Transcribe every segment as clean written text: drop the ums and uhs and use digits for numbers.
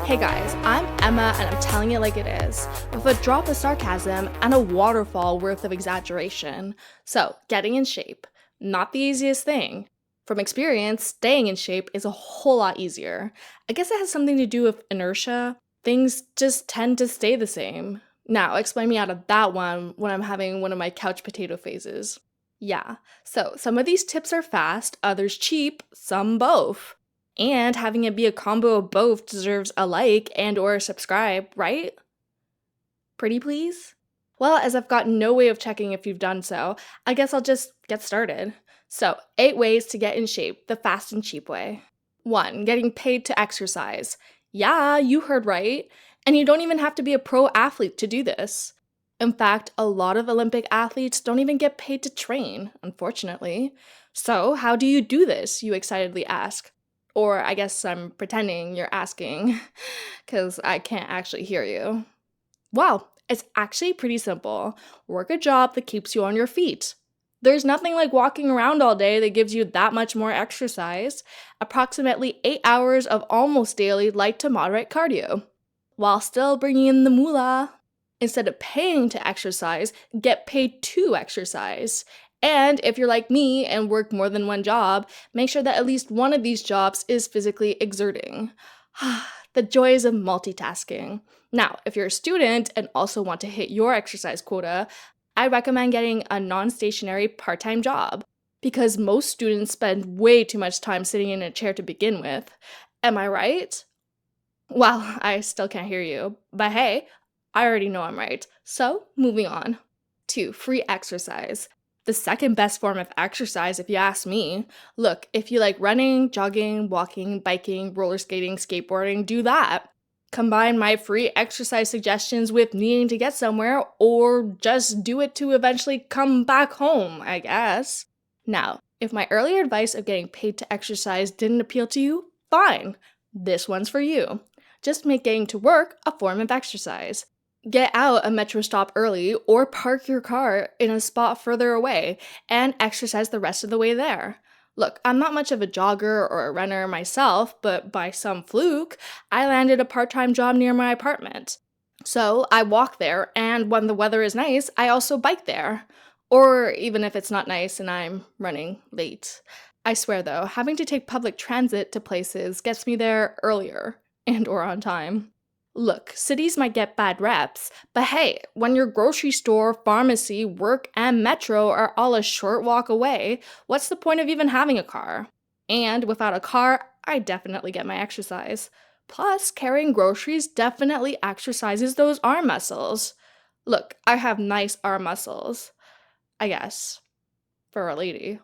Hey guys, I'm Emma and I'm telling it like it is, with a drop of sarcasm and a waterfall worth of exaggeration. So, getting in shape, not the easiest thing. From experience, staying in shape is a whole lot easier. I guess it has something to do with inertia. Things just tend to stay the same. Now, explain me out of that one when I'm having one of my couch potato phases. Yeah, so some of these tips are fast, others cheap, some both. And having it be a combo of both deserves a like and or a subscribe, right? Pretty please? Well, as I've got no way of checking if you've done so, I guess I'll just get started. So, 8 ways to get in shape the fast and cheap way. 1. Getting paid to exercise. Yeah, you heard right. And you don't even have to be a pro athlete to do this. In fact, a lot of Olympic athletes don't even get paid to train, unfortunately. So, how do you do this, you excitedly ask? Or I guess I'm pretending you're asking, because I can't actually hear you. Well, it's actually pretty simple. Work a job that keeps you on your feet. There's nothing like walking around all day that gives you that much more exercise. Approximately 8 hours of almost daily light to moderate cardio, while still bringing in the moolah. Instead of paying to exercise, get paid to exercise. And if you're like me and work more than one job, make sure that at least one of these jobs is physically exerting. The joys of multitasking. Now, if you're a student and also want to hit your exercise quota, I recommend getting a non-stationary part-time job, because most students spend way too much time sitting in a chair to begin with. Am I right? Well, I still can't hear you, but hey, I already know I'm right. So, moving on. 2. Free exercise. The second best form of exercise, if you ask me. Look, if you like running, jogging, walking, biking, roller skating, skateboarding, do that. Combine my free exercise suggestions with needing to get somewhere, or just do it to eventually come back home, I guess. Now, if my earlier advice of getting paid to exercise didn't appeal to you, fine. This one's for you. Just make getting to work a form of exercise. Get out a metro stop early or park your car in a spot further away and exercise the rest of the way there. Look, I'm not much of a jogger or a runner myself, but by some fluke, I landed a part-time job near my apartment. So I walk there, and when the weather is nice, I also bike there. Or even if it's not nice and I'm running late. I swear though, having to take public transit to places gets me there earlier and or on time. Look, cities might get bad reps, but hey, when your grocery store, pharmacy, work, and metro are all a short walk away, what's the point of even having a car? And without a car, I definitely get my exercise. Plus, carrying groceries definitely exercises those arm muscles. Look, I have nice arm muscles, I guess, for a lady.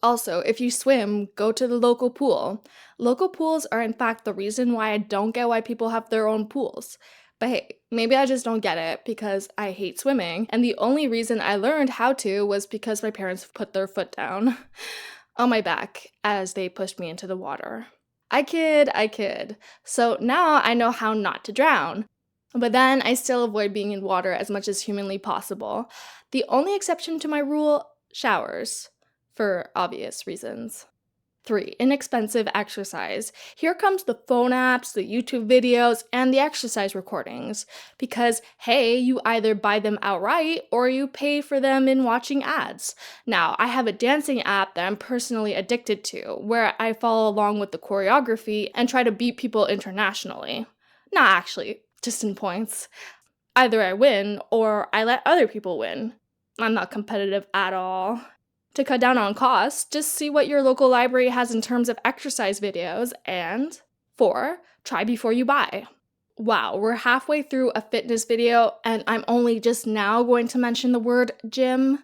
Also, if you swim, go to the local pool. Local pools are in fact the reason why I don't get why people have their own pools. But hey, maybe I just don't get it because I hate swimming, and the only reason I learned how to was because my parents put their foot down on my back as they pushed me into the water. I kid. So now I know how not to drown. But then I still avoid being in water as much as humanly possible. The only exception to my rule, showers. For obvious reasons. 3. Inexpensive exercise. Here comes the phone apps, the YouTube videos, and the exercise recordings. Because, hey, you either buy them outright or you pay for them in watching ads. Now, I have a dancing app that I'm personally addicted to, where I follow along with the choreography and try to beat people internationally. Not actually, just in points. Either I win or I let other people win. I'm not competitive at all. To cut down on costs, just see what your local library has in terms of exercise videos. And 4, try before you buy. Wow, we're halfway through a fitness video and I'm only just now going to mention the word gym.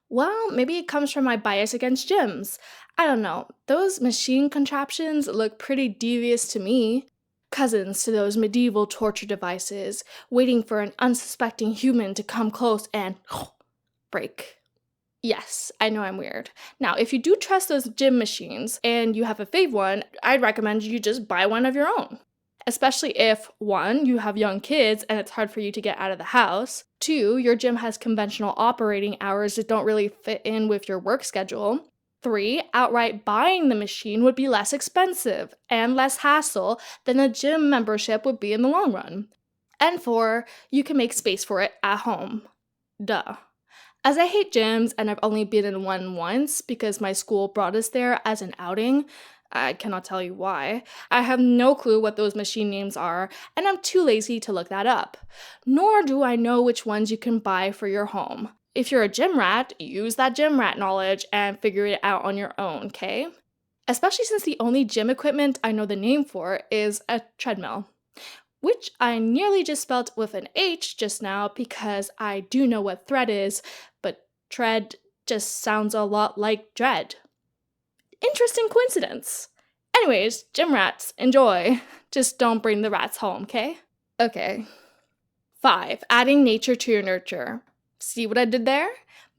Well, maybe it comes from my bias against gyms. I don't know, those machine contraptions look pretty devious to me. Cousins to those medieval torture devices, waiting for an unsuspecting human to come close and break. Yes, I know I'm weird. Now, if you do trust those gym machines and you have a fave one, I'd recommend you just buy one of your own. Especially if, 1, you have young kids and it's hard for you to get out of the house. 2, your gym has conventional operating hours that don't really fit in with your work schedule. 3, outright buying the machine would be less expensive and less hassle than a gym membership would be in the long run. And 4, you can make space for it at home. Duh. As I hate gyms and I've only been in one once because my school brought us there as an outing, I cannot tell you why. I have no clue what those machine names are, and I'm too lazy to look that up. Nor do I know which ones you can buy for your home. If you're a gym rat, use that gym rat knowledge and figure it out on your own, okay? Especially since the only gym equipment I know the name for is a treadmill, which I nearly just spelled with an H just now because I do know what thread is, but tread just sounds a lot like dread. Interesting coincidence. Anyways, gym rats, enjoy. Just don't bring the rats home, okay? Okay. 5, adding nature to your nurture. See what I did there?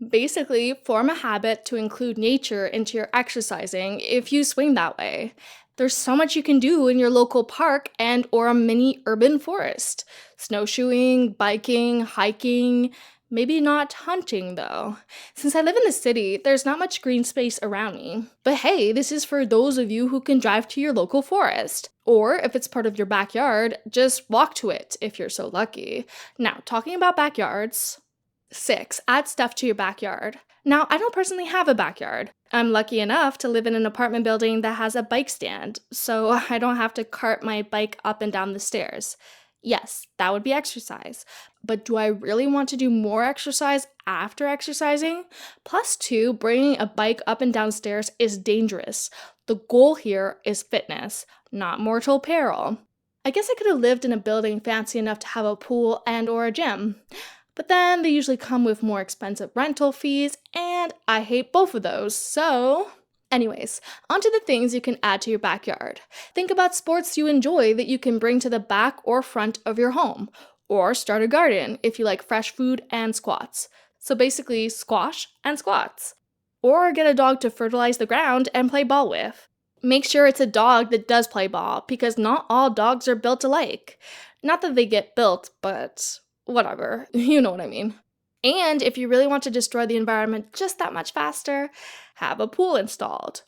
Basically, form a habit to include nature into your exercising if you swing that way. There's so much you can do in your local park and or a mini urban forest. Snowshoeing, biking, hiking, maybe not hunting though. Since I live in the city, there's not much green space around me. But hey, this is for those of you who can drive to your local forest. Or if it's part of your backyard, just walk to it if you're so lucky. Now, talking about backyards. 6, add stuff to your backyard. Now, I don't personally have a backyard. I'm lucky enough to live in an apartment building that has a bike stand, so I don't have to cart my bike up and down the stairs. Yes, that would be exercise. But do I really want to do more exercise after exercising? Plus 2, bringing a bike up and down stairs is dangerous. The goal here is fitness, not mortal peril. I guess I could have lived in a building fancy enough to have a pool and or a gym. But then they usually come with more expensive rental fees, and I hate both of those, so... Anyways, onto the things you can add to your backyard. Think about sports you enjoy that you can bring to the back or front of your home. Or start a garden if you like fresh food and squats. So basically, squash and squats. Or get a dog to fertilize the ground and play ball with. Make sure it's a dog that does play ball, because not all dogs are built alike. Not that they get built, but... whatever, you know what I mean. And if you really want to destroy the environment just that much faster, have a pool installed.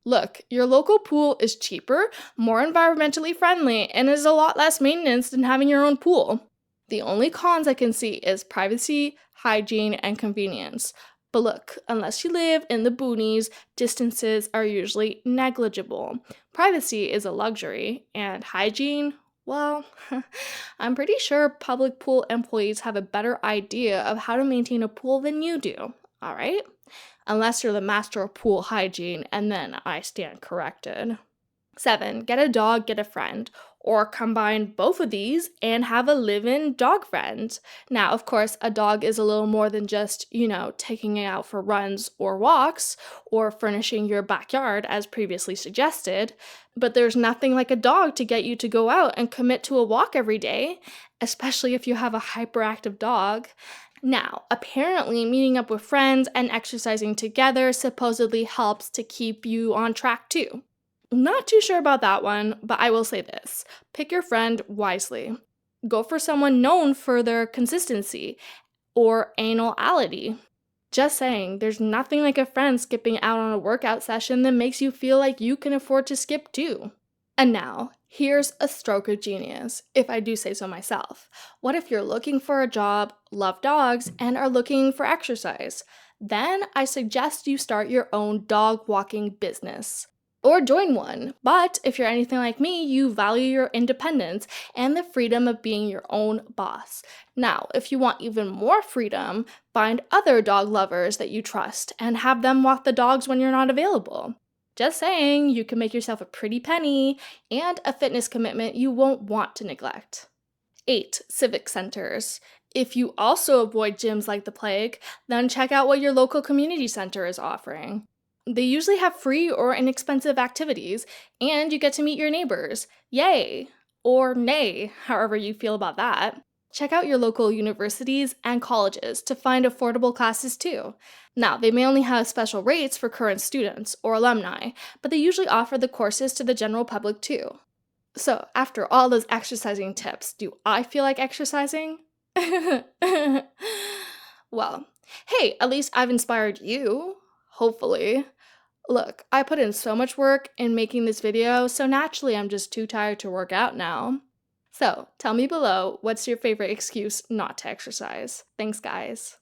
Look, your local pool is cheaper, more environmentally friendly, and is a lot less maintenance than having your own pool. The only cons I can see is privacy, hygiene, and convenience. But look, unless you live in the boonies, distances are usually negligible. Privacy is a luxury, and hygiene, well, I'm pretty sure public pool employees have a better idea of how to maintain a pool than you do, alright? Unless you're the master of pool hygiene, and then I stand corrected. 7, get a dog, get a friend. Or combine both of these and have a live-in dog friend. Now, of course, a dog is a little more than just, taking it out for runs or walks, or furnishing your backyard as previously suggested. But there's nothing like a dog to get you to go out and commit to a walk every day, especially if you have a hyperactive dog. Now, apparently meeting up with friends and exercising together supposedly helps to keep you on track too. Not too sure about that one, but I will say this. Pick your friend wisely. Go for someone known for their consistency or anality. Just saying, there's nothing like a friend skipping out on a workout session that makes you feel like you can afford to skip too. And now, here's a stroke of genius, if I do say so myself. What if you're looking for a job, love dogs, and are looking for exercise? Then I suggest you start your own dog walking business. Or join one. But if you're anything like me, you value your independence and the freedom of being your own boss. Now, if you want even more freedom, find other dog lovers that you trust and have them walk the dogs when you're not available. Just saying, you can make yourself a pretty penny and a fitness commitment you won't want to neglect. 8, civic centers. If you also avoid gyms like the plague, then check out what your local community center is offering. They usually have free or inexpensive activities, and you get to meet your neighbors. Yay! Or nay, however you feel about that. Check out your local universities and colleges to find affordable classes too. Now, they may only have special rates for current students or alumni, but they usually offer the courses to the general public too. So, after all those exercising tips, do I feel like exercising? Well, hey, at least I've inspired you. Hopefully. Look, I put in so much work in making this video, so naturally I'm just too tired to work out now. So, tell me below, what's your favorite excuse not to exercise? Thanks, guys.